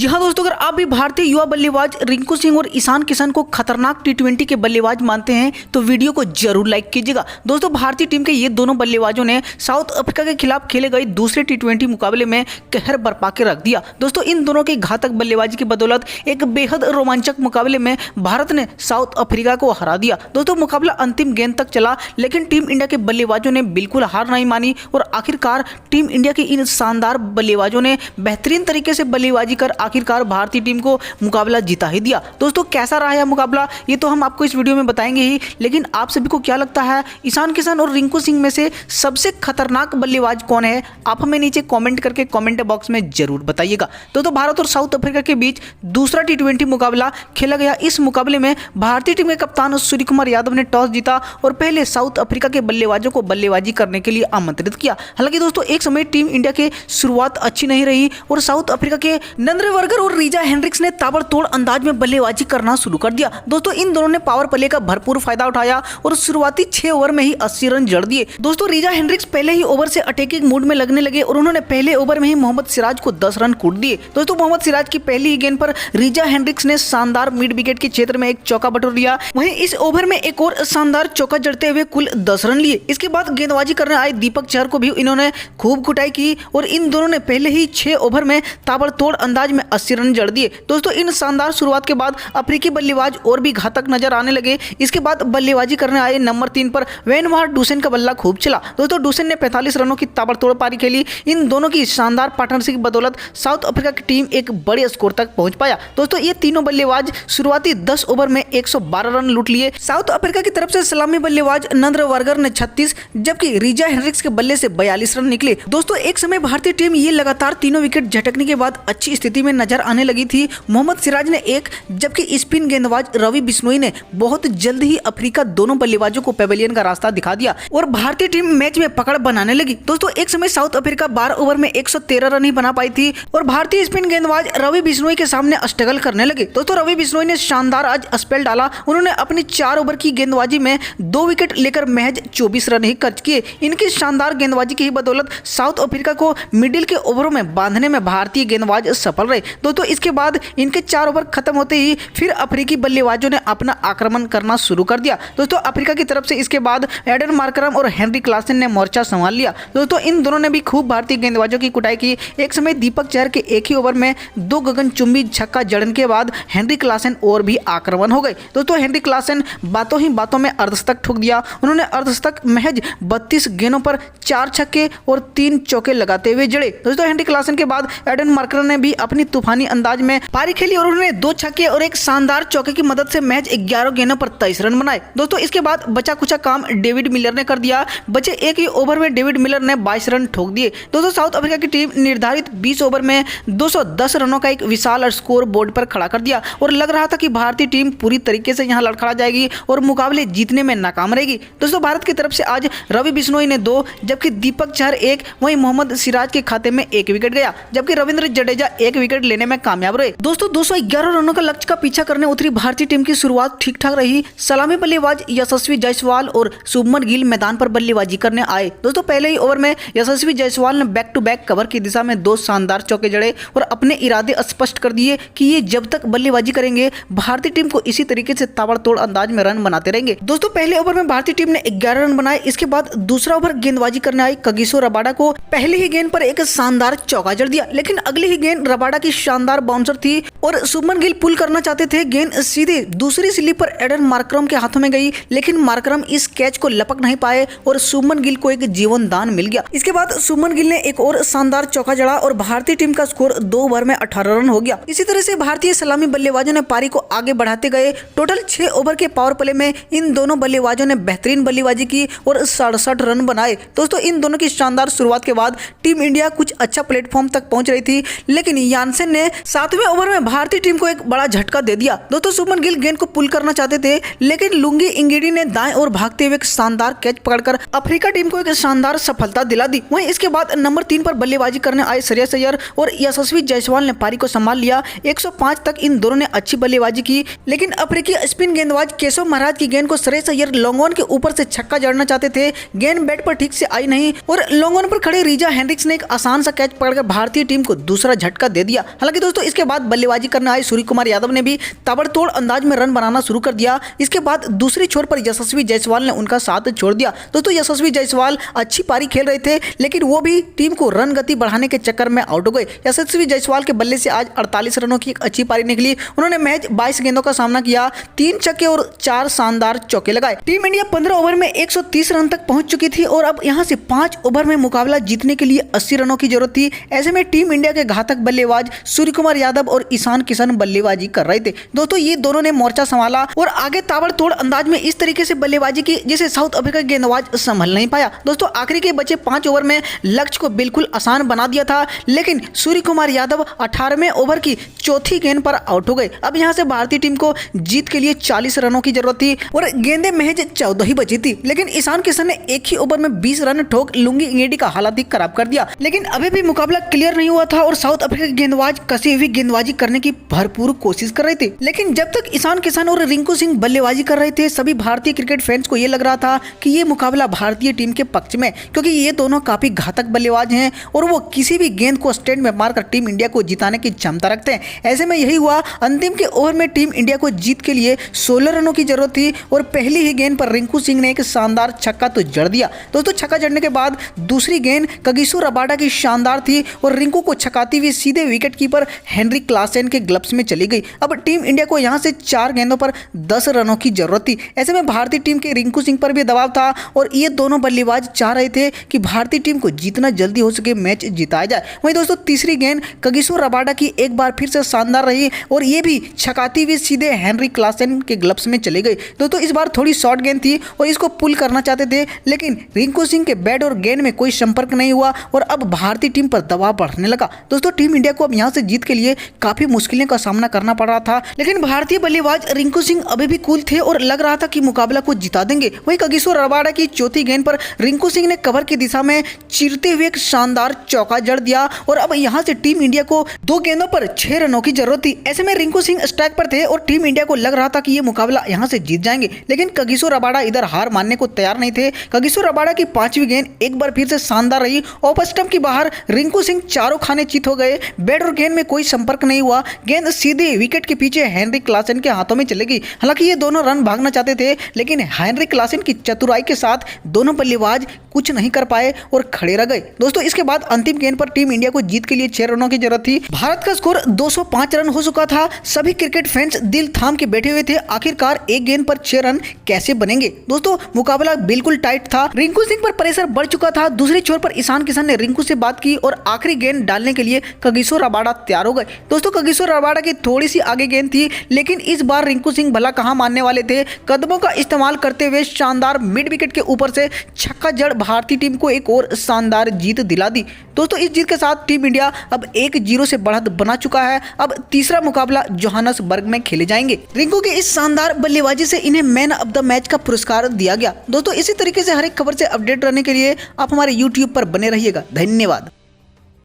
जी हाँ दोस्तों, अगर आप भी भारतीय युवा बल्लेबाज रिंकू सिंह और ईशान किशन को खतरनाक टी20 के बल्लेबाज मानते हैं तो वीडियो को जरूर लाइक कीजिएगा। दोस्तों, भारतीय टीम के ये दोनों बल्लेबाजों ने साउथ अफ्रीका के खिलाफ खेले गए दूसरे टी20 मुकाबले में कहर बरपा के रख दिया। दोस्तों, इन दोनों की घातक बल्लेबाजी की बदौलत एक बेहद रोमांचक मुकाबले में भारत ने साउथ अफ्रीका को हरा दिया। दोस्तों, मुकाबला अंतिम गेंद तक चला, लेकिन टीम इंडिया के बल्लेबाजों ने बिल्कुल हार नहीं मानी और आखिरकार टीम इंडिया के इन शानदार बल्लेबाजों ने बेहतरीन तरीके से बल्लेबाजी कर आखिरकार भारतीय टीम को मुकाबला जिता ही दिया। दोस्तों, कैसा रहा यह मुकाबला ये तो हम आपको इस वीडियो में बताएंगे ही, लेकिन आप सभी को क्या लगता है ईशान किशन और रिंकू सिंह में से सबसे खतरनाक बल्लेबाज कौन है? आप हमें नीचे कमेंट करके कमेंट बॉक्स में जरूर बताइएगा। दोस्तों, भारत और साउथ अफ्रीका के बीच दूसरा टी20 मुकाबला खेला गया। इस मुकाबले में भारतीय टीम के कप्तान सूर्य कुमार यादव ने टॉस जीता और पहले साउथ अफ्रीका के बल्लेबाजों को बल्लेबाजी करने के लिए आमंत्रित किया। हालांकि दोस्तों, एक समय टीम इंडिया की शुरुआत अच्छी नहीं रही और साउथ अफ्रीका के नंद्रेवर्गर और रीजा हेंड्रिक्स ने ताबड़तोड़ अंदाज में बल्लेबाजी करना शुरू कर दिया। दोस्तों, इन दोनों ने पावर प्ले का भरपूर फायदा उठाया और शुरुआती 6 ओवर में ही 80 रन जड़ दिए। दोस्तों, रीजा हेंड्रिक्स पहले ही ओवर से अटैकिंग मूड में लगने लगे और उन्होंने पहले ओवर में ही मोहम्मद सिराज को 10 रन कूट दिए। दोस्तों, मोहम्मद सिराज की पहली ही गेंद पर रीजा हेंड्रिक्स ने शानदार मिड विकेट के क्षेत्र में एक चौका बटोर लिया। वहीं इस ओवर में एक और शानदार चौका जड़ते हुए कुल 10 रन लिए। इसके बाद गेंदबाजी करने आए दीपक चहर को भी इन्होंने खूब कुटाई की और इन दोनों ने पहले ही 6 ओवर में ताबड़तोड़ अंदाज में 80 रन जड़ दिए। दोस्तों, इन शानदार शुरुआत के बाद अफ्रीकी बल्लेबाज और भी घातक नजर आने लगे। इसके बाद बल्लेबाजी करने आए नंबर 3 पर वेन वार डुसेन का बल्ला खूब चला। दोस्तों, डुसेन ने 45 रनों की ताबड़तोड़ पारी खेली। इन दोनों की शानदार पार्टनरशिप की बदौलत साउथ अफ्रीका की टीम एक बड़े स्कोर तक पहुंच पाया। दोस्तों, ये तीनों बल्लेबाज शुरुआती 10 ओवर में 112 रन लूट लिए। साउथ अफ्रीका की तरफ से सलामी बल्लेबाज नंद्रेवर्गर ने 36 जबकि रीजा हेंड्रिक्स के बल्ले से 42 रन निकले। दोस्तों, एक समय भारतीय टीम ये लगातार तीनों विकेट झटकने के बाद अच्छी स्थिति में नजर आने लगी थी। मोहम्मद सिराज ने 1 जबकि स्पिन गेंदबाज रवि बिश्नोई ने बहुत जल्द ही अफ्रीका दोनों बल्लेबाजों को पेवेलियन का रास्ता दिखा दिया और भारतीय टीम मैच में पकड़ बनाने लगी। दोस्तों, एक समय साउथ अफ्रीका 12 ओवर में 113 रन ही बना पाई थी और भारतीय स्पिन गेंदबाज रवि बिश्नोई के सामने स्ट्रगल करने लगे। दोस्तों, रवि बिश्नोई ने शानदार आज स्पेल डाला। उन्होंने अपनी 4 ओवर की गेंदबाजी में 2 विकेट लेकर महज 24 रन ही खर्च किए। इनकी शानदार गेंदबाजी की बदौलत साउथ अफ्रीका को मिडिल के ओवरों में बांधने में भारतीय गेंदबाज सफल रहे। दोस्तों, इसके बाद इनके 4 ओवर खत्म होते ही फिर अफ्रीकी बल्लेबाजों ने अपना आक्रमण करना शुरू कर दिया। दोस्तों, अफ्रीका की तरफ से इसके बाद एडन मार्करम और हेनरी क्लासन ने मोर्चा संभाल लिया। दोस्तों, इन दोनों ने भी खूब भारतीय गेंदबाजों की कुटाई की। एक समय दीपक चहर के एक ही ओवर में 2 गगनचुंबी छक्का जड़ने के बाद हेनरी क्लासन और भी आक्रमण हो गए। दोस्तों, हेनरी क्लासन बातों ही बातों में अर्धशतक ठोक दिया। उन्होंने अर्धशतक महज 32 गेंदों पर 4 छक्के और 3 चौके लगाते हुए जड़े। दोस्तों, हेनरी क्लासन के बाद एडन मार्करम ने भी अपनी तूफानी अंदाज में पारी खेली और उन्होंने 2 छक्के और एक शानदार चौके की मदद से महज 11 गेंदों पर 23 रन बनाए। दोस्तों, इसके बाद बचा कुचा काम डेविड मिलर ने कर दिया। बचे एक ही ओवर में डेविड मिलर ने 22 रन ठोक दिए। दोस्तों, साउथ अफ्रीका की टीम निर्धारित 20 ओवर में 210 रनों का एक विशाल स्कोर बोर्ड पर खड़ा कर दिया और लग रहा था कि भारतीय टीम पूरी तरीके से यहां लड़खड़ा जाएगी और मुकाबले जीतने में नाकाम रहेगी। दोस्तों, भारत की तरफ से आज रवि बिश्नोई ने 2 जबकि दीपक चहर 1 वहीं मोहम्मद सिराज के खाते में 1 विकेट गया जबकि रविंद्र जडेजा 1 विकेट लेने में कामयाब रहे। दोस्तों, 211 रनों का लक्ष्य का पीछा करने उतरी भारतीय टीम की शुरुआत ठीक ठाक रही। सलामी बल्लेबाज यशस्वी जायसवाल और शुभमन गिल मैदान पर बल्लेबाजी करने आए। दोस्तों, पहले ही ओवर में यशस्वी जायसवाल ने बैक टू बैक कवर की दिशा में 2 शानदार चौके जड़े और अपने इरादे स्पष्ट कर दिए कि ये जब तक बल्लेबाजी करेंगे भारतीय टीम को इसी तरीके से ताबड़तोड़ अंदाज में रन बनाते रहेंगे। दोस्तों, पहले ओवर में भारतीय टीम ने 11 रन बनाए। इसके बाद दूसरा ओवर गेंदबाजी करने आई कगिसो रबाडा को पहली ही गेंद पर एक शानदार चौका जड़ दिया, लेकिन अगली ही गेंद रबाडा की शानदार बाउंसर थी और शुभमन गिल पुल करना चाहते थे। गेंद सीधे दूसरी स्लिप पर एडन मार्करम के हाथों में गई, लेकिन मार्करम इस कैच को लपक नहीं पाए और शुभमन गिल को एक जीवन दान मिल गया। इसके बाद शुभमन गिल ने एक और शानदार चौका जड़ा और भारतीय टीम का स्कोर 2 ओवर में 18 रन हो गया। इसी तरह से भारतीय सलामी बल्लेबाजों ने पारी को आगे बढ़ाते गए। टोटल 6 ओवर के पावर प्ले में इन दोनों बल्लेबाजों ने बेहतरीन बल्लेबाजी की और 67 रन बनाए। दोस्तों, इन दोनों की शानदार शुरुआत के बाद टीम इंडिया कुछ अच्छा प्लेटफॉर्म तक पहुंच रही थी, लेकिन यानसेन ने 7वें ओवर में भारतीय टीम को एक बड़ा झटका दे दिया। दोस्तों, शुभमन गिल गेंद को पुल करना चाहते थे, लेकिन लुंगी इंगिडी ने दाएं और भागते हुए एक शानदार कैच पकड़कर अफ्रीका टीम को एक शानदार सफलता दिला दी। वहीं इसके बाद नंबर 3 पर बल्लेबाजी करने आए श्रेयस अय्यर और यशस्वी जायसवाल ने पारी को संभाल लिया। 105 तक इन दोनों ने अच्छी बल्लेबाजी की, लेकिन अफ्रीकी स्पिन गेंदबाज केशव महाराज की गेंद को श्रेयस अय्यर लॉन्ग ऑन के ऊपर से छक्का जड़ना चाहते थे। गेंद बैट पर ठीक से आई नहीं और लॉन्ग ऑन पर खड़े रीजा हेंड्रिक्स ने एक आसान सा कैच पकड़कर भारतीय टीम को दूसरा झटका दे दिया। हालांकि दोस्तों इसके बाद बल्लेबाजी करने आए सूर्य कुमार यादव ने भी ताबड़तोड़ अंदाज में रन बनाना शुरू कर दिया। इसके बाद दूसरी छोर पर यशस्वी जायसवाल ने उनका साथ छोड़ दिया। दोस्तों यशस्वी जायसवाल अच्छी पारी खेल रहे थे, लेकिन वो भी टीम को रन गति बढ़ाने के चक्कर में आउट हो गए। यशस्वी जायसवाल के बल्ले से आज 48 रनों की एक अच्छी पारी निकली। उन्होंने मैच 22 गेंदों का सामना किया, 3 छक्के और 4 शानदार चौके लगाए। टीम इंडिया 15 ओवर में 130 रन तक पहुंच चुकी थी और अब यहां से 5 ओवर में मुकाबला जीतने के लिए 80 रनों की जरूरत थी। ऐसे में टीम इंडिया के घातक बल्लेबाज सूर्य कुमार यादव और ईशान किशन बल्लेबाजी कर रहे थे। दोस्तों ये दोनों ने मोर्चा संभाला और आगे ताबड़तोड़ अंदाज में इस तरीके से बल्लेबाजी की जिसे साउथ अफ्रीका के गेंदबाज संभल नहीं पाया। दोस्तों आखिरी के बचे 5 ओवर में लक्ष्य को बिल्कुल आसान बना दिया था, लेकिन सूर्य कुमार यादव 18वें ओवर की चौथी गेंद पर आउट हो गए। अब यहां से भारतीय टीम को जीत के लिए 40 रनों की जरूरत थी और गेंदें महज 14 ही बची थी, लेकिन ईशान किशन ने एक ही ओवर में 20 रन ठोक लुंगी इंगेडी का हालात ही खराब कर दिया। लेकिन अभी भी मुकाबला क्लियर नहीं हुआ था और साउथ अफ्रीका के गेंदबाज कसी हुई गेंदबाजी करने की भरपूर कोशिश कर रहे थे। लेकिन जब तक ईशान किशन और रिंकू सिंह बल्लेबाजी कर रहे थे, सभी भारतीय क्रिकेट फैंस को यह लग रहा था कि ये मुकाबला भारतीय टीम के पक्ष में, क्योंकि ये दोनों काफी घातक बल्लेबाज हैं और वो किसी भी गेंद को स्टैंड में मारकर टीम इंडिया को जिताने की क्षमता रखते हैं। ऐसे में यही हुआ, अंतिम के ओवर में टीम इंडिया को जीत के लिए 16 रनों की जरूरत थी और पहली ही गेंद पर रिंकू सिंह ने एक शानदार छक्का तो जड़ दिया। दोस्तों छक्का जड़ने के बाद दूसरी गेंद कगिसो रबाडा की शानदार थी और रिंकू को छकाती हुई सीधे विकेट कीपर हेनरी क्लासेन के ग्लव्स में चली गई। अब टीम इंडिया को यहां से 4 गेंदों पर 10 रनों की जरूरत थी। ऐसे में भारतीय टीम के रिंकू सिंह पर भी दबाव था और ये दोनों बल्लेबाज चाह रहे थे कि भारतीय टीम को जितना जल्दी हो सके मैच जिताया जाए। वहीं दोस्तों तीसरी गेंद कगिसो रबाडा की एक बार फिर से शानदार रही और ये भी छकाती हुई सीधे हेनरी क्लासेन के ग्लव्स में चली गई। दोस्तों इस बार थोड़ी शॉर्ट गेंद थी और इसको पुल करना चाहते थे, लेकिन रिंकू सिंह के बैट और गेंद में कोई संपर्क नहीं हुआ और अब भारतीय टीम पर दबाव बढ़ने लगा। दोस्तों टीम इंडिया को अब यहां से जीत के लिए काफी मुश्किलों का सामना करना पड़ रहा था, लेकिन भारतीय बल्लेबाज रिंकू सिंह अभी भी कूल थे और लग रहा था कि मुकाबला को जिता देंगे। वहीं कगिसो रबाडा की चौथी गेंद पर रिंकू सिंह ने कवर की दिशा में चीरते हुए एक शानदार चौका जड़ दिया और अब यहां से टीम इंडिया को 2 गेंदों पर 6 रनों की जरूरत थी। ऐसे में रिंकू सिंह स्ट्राइक पर थे और टीम इंडिया को लग रहा था कि ये मुकाबला यहां से जीत जाएंगे, लेकिन कगिसो रबाडा इधर हार मानने को तैयार नहीं थे। कगिसो रबाडा की 5वीं गेंद एक बार फिर से शानदार रही। ऑफ स्टंप की बाहर रिंकू सिंह चारों खाने चित हो गए। बैट और गेंद में कोई संपर्क नहीं हुआ। गेंद सीधे विकेट के पीछे हेनरी क्लासेन के हाथों में चली गई। हालांकि ये दोनों रन भागना चाहते थे, लेकिन हेनरी क्लासेन की चतुराई के साथ दोनों बल्लेबाज कुछ नहीं कर पाए और खड़े रह गए। दोस्तों इसके बाद अंतिम गेंद पर टीम इंडिया को जीत के लिए 6 रनों की जरूरत थी। भारत का स्कोर 205 रन हो चुका था। सभी क्रिकेट फैंस दिल थाम के बैठे हुए थे, आखिरकार एक गेंद पर 6 रन कैसे बनेंगे। दोस्तों मुकाबला बिल्कुल टाइट था। रिंकू सिंह पर प्रेशर बढ़ चुका था। दूसरी छोर पर ईशान किशन ने रिंकू से बात की और आखिरी गेंद डालने के लिए कगिसो रबाडा तैयार हो गए। दोस्तों कगिसो रबाडा की थोड़ी सी आगे गेंद थी, लेकिन इस बार रिंकू सिंह भला कहां मानने वाले थे। कदमों का इस्तेमाल करते हुए शानदार मिड विकेट के ऊपर से छक्का जड़ भारतीय टीम को एक और शानदार जीत दिला दी। दोस्तों इस जीत के साथ टीम इंडिया अब 1-0 से बढ़त बना चुका है। अब तीसरा मुकाबला जोहान्सबर्ग में खेले जाएंगे। रिंकू की इस शानदार बल्लेबाजी से इन्हें मैन ऑफ द मैच का पुरस्कार दिया गया। दोस्तों इसी तरीके से हर एक खबर से अपडेट रहने के लिए आप हमारे YouTube पर बने रहिएगा। धन्यवाद।